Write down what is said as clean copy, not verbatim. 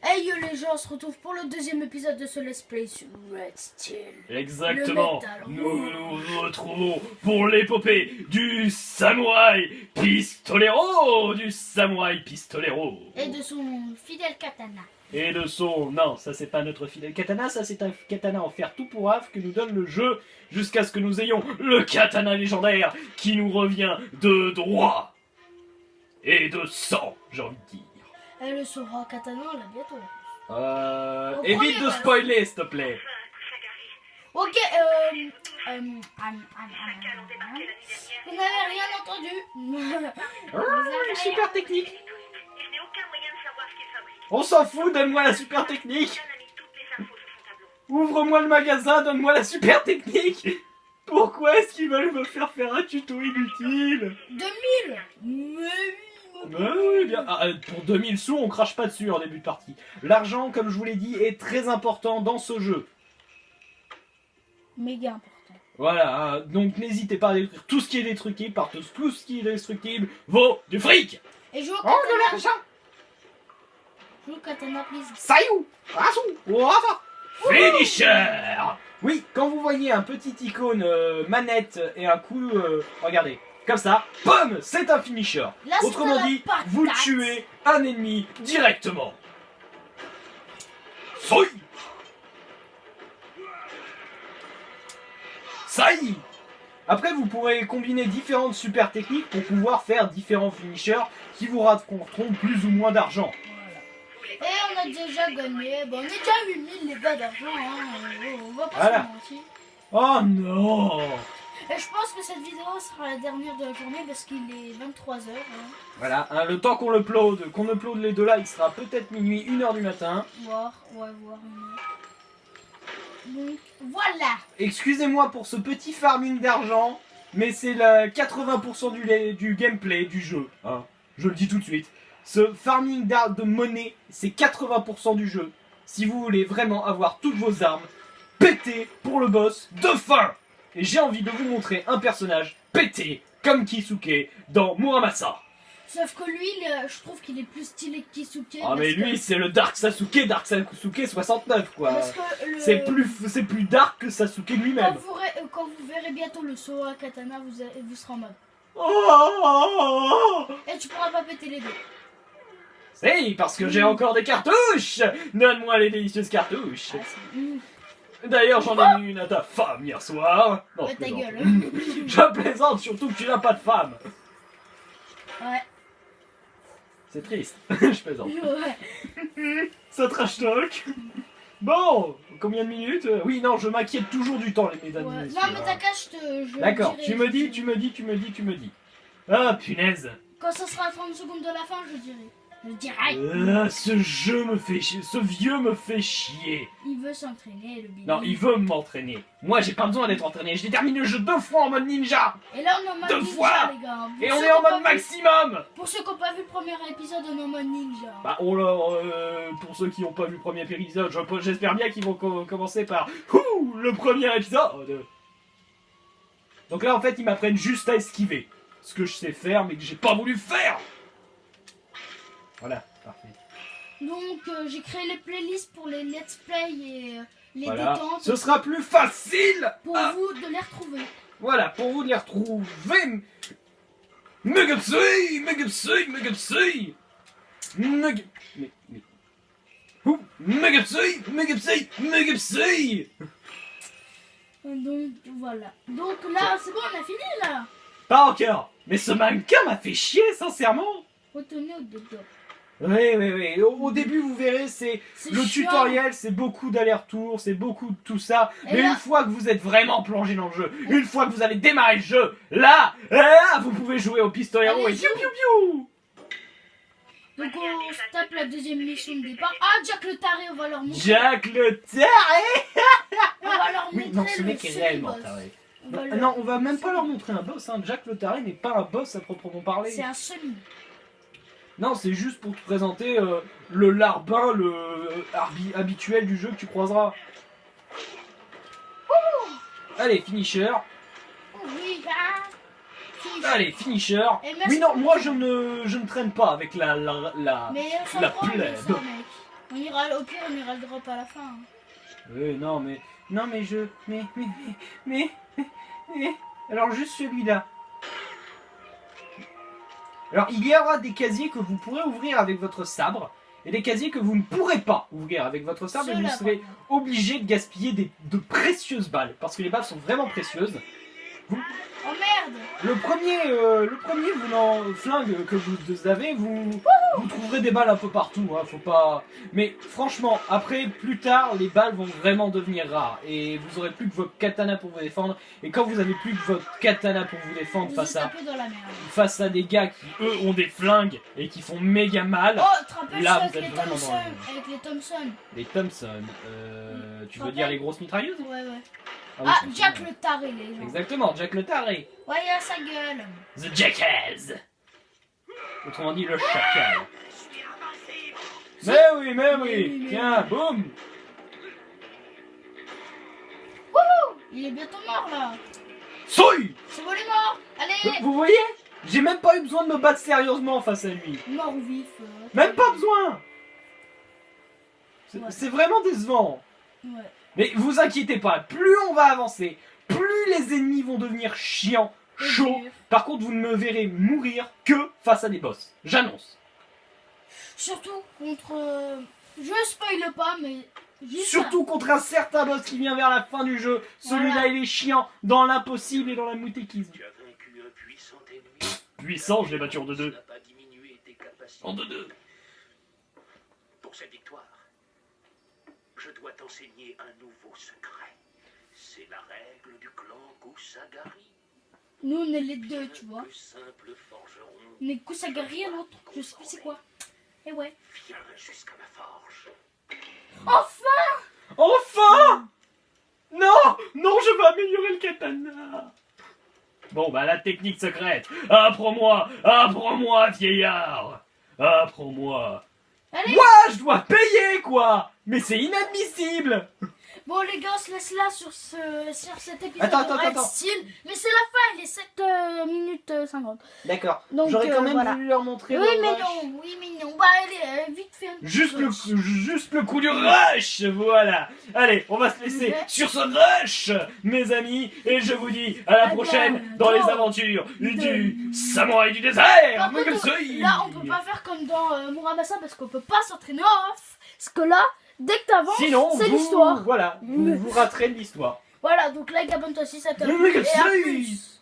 Hey yo les gens, on se retrouve pour le deuxième épisode de ce Let's Play sur Red Steel. Exactement. Le métal Nous nous retrouvons pour l'épopée du samouraï pistolero, Et de son fidèle katana. Et de son... Non, ça c'est pas notre fidèle katana, ça c'est un katana en fer tout pourrave que nous donne le jeu jusqu'à ce que nous ayons le katana légendaire qui nous revient de droit et de sang, j'ai envie de dire. Et le Sora katana, on l'a bientôt. Au Évite premier, de spoiler s'il te plaît. Ok, vous n'avez rien entendu. Super technique. On s'en fout, donne-moi la super technique. Ouvre-moi le magasin, donne-moi la super technique. Pourquoi est-ce qu'ils veulent me faire un tuto inutile? 2000. Mais oui, bien. Pour 2000 sous, on crache pas dessus en début de partie. L'argent, comme je vous l'ai dit, est très important dans ce jeu. méga important. Voilà, hein, donc n'hésitez pas à détruire tout ce qui est destructible, parce que tout ce qui est destructible vaut du fric. Et joue au Oh, katana. de l'argent. Joue au katana, please. Sayou, Rasu, Rafa. Finisher. Oui, quand vous voyez un petit icône manette et un coup, regardez, comme ça, pomme, c'est un finisher. Là, c'est Autrement la dit, patate. vous tuez un ennemi directement. Soy. Saï. Après, vous pourrez combiner différentes super techniques pour pouvoir faire différents finishers qui vous rapporteront plus ou moins d'argent. Et on a déjà gagné. Bon, on est déjà à 8000 les bas d'argent. Hein. On va pas Voilà. se mentir. Oh non. Et je pense que cette vidéo sera la dernière de la journée parce qu'il est 23h. Hein. Voilà, hein, le temps qu'on upload les deux là, il sera peut-être minuit, 1h du matin. Voir. Donc, voilà. Excusez-moi pour ce petit farming d'argent, mais c'est la 80% du gameplay du jeu. Hein. Je le dis tout de suite. Ce farming de monnaie, c'est 80% du jeu. Si vous voulez vraiment avoir toutes vos armes pétées pour le boss de fin. Et j'ai envie de vous montrer un personnage pété comme Kisuke dans Muramasa. Sauf que lui, je trouve qu'il est plus stylé que Kisuke. Ah mais lui c'est le Dark Sasuke 69 quoi. Parce que C'est plus dark que Sasuke lui-même. Quand vous verrez bientôt le Sora Katana, vous serez en mode. Oh Et tu pourras pas péter les deux. si, parce que j'ai encore des cartouches. Donne-moi les délicieuses cartouches. Ah, D'ailleurs j'en ai mis une à ta femme hier soir. Non, Ouais, je ta plaisante. gueule. Je plaisante surtout que tu n'as pas de femme. Ouais. C'est triste. Je plaisante. Ouais. Ça trash talk. Bon, combien de minutes? Oui, non, je m'inquiète toujours du temps, les mesdames et Ouais. messieurs. Non, mais t'inquiète, je D'accord, dirai- tu me dis. Ah, punaise. Quand ça sera à 30 secondes de la fin, je dirai. Je dirai. Ce jeu me fait chier, ce vieux me fait chier. Il veut s'entraîner, le bébé. Non, il veut m'entraîner. Moi, j'ai pas besoin d'être entraîné. J'ai terminé le jeu 2 fois en mode ninja. Et là, on est en mode Deux ninja, fois. les gars. Et on est en mode maximum. Pour ceux qui n'ont pas vu le premier épisode, on est en mode ninja. Bah, oh là, pour ceux qui n'ont pas vu le premier épisode, j'espère bien qu'ils vont commencer par ouh, le premier épisode. Donc là, en fait, ils m'apprennent juste à esquiver. Ce que je sais faire, mais que j'ai pas voulu faire. Voilà, parfait. Donc, j'ai créé les playlists pour les let's play et les Voilà, détentes. ce sera plus facile. Pour vous de les retrouver. Voilà, pour vous de les retrouver. Megapsy. Donc, voilà. Donc là, c'est bon, on a fini là. Pas encore. Mais ce mannequin m'a fait chier, sincèrement. Retournez au début. Oui. Au début, vous verrez, c'est le chiant. tutoriel, c'est beaucoup d'allers-retours, c'est beaucoup de tout ça. Et Mais là- une fois que vous êtes vraiment plongé dans le jeu, une fois que vous avez démarré le jeu, là, vous pouvez jouer au pistolero Allez, et piou piou piou. Donc on se tape la deuxième mission de départ. Ah, Jack le taré, on va leur montrer. Jack le taré. On va leur Oui, montrer non, ce le mec est seul réellement boss. taré. On va Non, on va même pas leur montrer un boss, hein. Jack le taré n'est pas un boss à proprement parler. C'est un semi. Non, c'est juste pour te présenter le larbin, habituel du jeu que tu croiseras. Allez, finisher. Oh oui, ah. Allez, finisher. Et merci Oui, non, pour moi le- je ne traîne pas avec la Mais on s'en la prend, mais plèbe. ça, mec. On ira, au pire, on ira le drop à la fin. Hein. Non, mais je... Mais... Alors, juste celui-là. Alors, il y aura des casiers que vous pourrez ouvrir avec votre sabre, et des casiers que vous ne pourrez pas ouvrir avec votre sabre, et vous Ceux-là, serez par contre. obligé de gaspiller de précieuses balles, parce que les balles sont vraiment précieuses. Oh merde! Le premier flingue que vous avez, vous trouverez des balles un peu partout, hein, faut pas... Mais franchement, après, plus tard, les balles vont vraiment devenir rares, et vous aurez plus que votre katana pour vous défendre, et quand vous avez plus que votre katana pour vous défendre Vous face êtes un à, peu dans la merde. face à des gars qui, eux, ont des flingues, et qui font méga mal, Oh, tu te rappelles Là, ça vous avec êtes les vraiment dans Thompson? la Avec les Thompson. les Thompson, tu veux Rappelle. dire les grosses mitrailleuses? Ouais, ouais. Oui, Ah, c'est Jack ça. le taré, les gens. Exactement, Jack le taré. Ouais, il a sa gueule. The Jackass. Autrement dit, le chacal. Mais oui, oui. tiens, boum. Il est bientôt mort, là. Soy. C'est bon, il est mort. Allez. Vous voyez? J'ai même pas eu besoin de me battre sérieusement face à lui. Mort ou vif. Même pas besoin. Ouais. C'est vraiment décevant. Ouais. Mais vous inquiétez pas, plus on va avancer, plus les ennemis vont devenir chiants, Et chauds. dur. Par contre, vous ne me verrez mourir que face à des boss. J'annonce. Surtout contre... Je spoil pas, mais... juste Surtout contre un certain boss qui vient vers la fin du jeu. Celui-là, Voilà. il est chiant dans l'impossible et dans la moutéquise. Tu as vaincu un puissant ennemi. Puissant, je l'ai battu en 2-2. Ça n'a pas diminué tes capacités. En 2-2. Pour cette victoire, je dois t'enseigner un nouveau secret. C'est la règle du clan Kusagari. Nous, on est les deux, tu vois. Le simple forgeron. On est Kusagari et l'autre. Je sais plus c'est quoi. Et ouais. Viens jusqu'à ma forge. Enfin. Enfin! Non! Non, je veux améliorer le katana! Bon, bah, la technique secrète. Apprends-moi! Apprends-moi, vieillard! Apprends-moi! Allez. Moi, je dois payer, quoi! Mais c'est inadmissible! Bon, les gars, on se laisse là sur cet épisode. Attends, de Red attends. Steel. Mais c'est la fin, il est 7 minutes 50. D'accord. Donc, J'aurais quand même voilà. voulu leur montrer Oui, le mais rush. non, oui, mais non. Bah, allez, vite fait. un petit Juste rush. le coup du rush, voilà. Allez, on va se laisser Ouais. sur ce rush, mes amis, et je vous dis à la Ah prochaine ben, dans les non. aventures du De- samouraï du désert. Par contre, Megasui. là, on peut pas faire comme dans Muramasa parce qu'on peut pas s'entraîner off. Parce que là, dès que t'avances, Sinon, c'est vous, l'histoire. voilà, vous raterez de l'histoire. Voilà, donc like, abonne-toi si ça t'a Le plu. Et à Megasui. plus.